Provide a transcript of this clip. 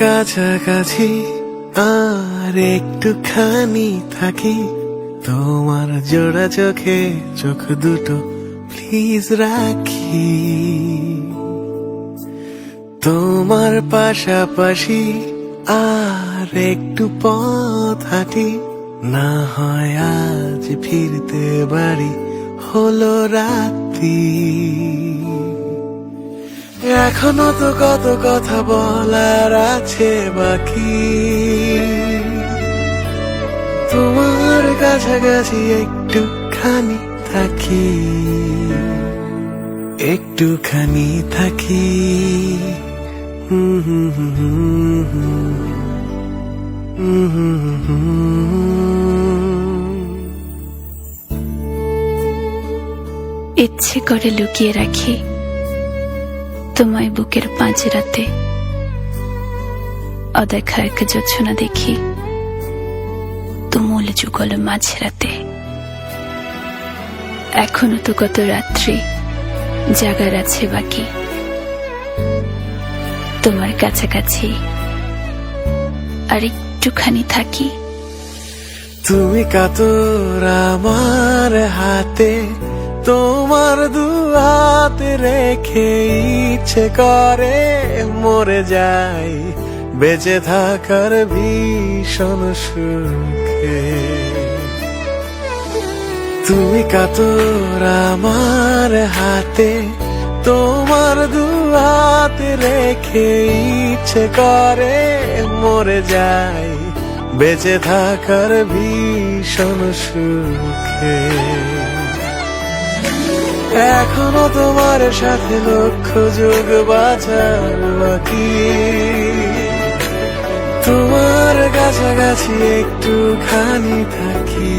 কাছাকাছি আর একটুখানি থাকি, তোমার জোড়া চোখে চোখ দুটো প্লিজ রাখি। তোমার পাশাপাশি আর একটু পথ হাঁটি, না হয় আজ ফিরতে বাড়ি হলো রাত্রি। এখনো তো কত কথা বলার আছে বাকি, তোমার কাছাকাছি একটুখানি থাকি, একটুখানি থাকি। ইচ্ছে করে লুকিয়ে রাখি তোমায় বুকের পাঁজরাতে, অদেখা এক জোছনা দেখি তুমুল যুগল মাঝরাতে। এখনো তো কত রাত্রি জাগার আছে বাকি, তোমার কাছাকাছি আর একটুখানি থাকি। তুমি কাতর আমার হাতে, তোমার দু হাতে রেখে ইচ্ছে করে মরে যাই বেঁচে থাকার ভীষণ সুখে। তুমি কাতর আমার হাতে, তোমার দু হাতে রেখে ইচ্ছে করে মরে যাই বেঁচে থাকার ভীষণ সুখে। এখনো তোমার সাথে লক্ষ যুগ বাঁচার বাকি, তোমার কাছাকাছি একটুখানি থাকি।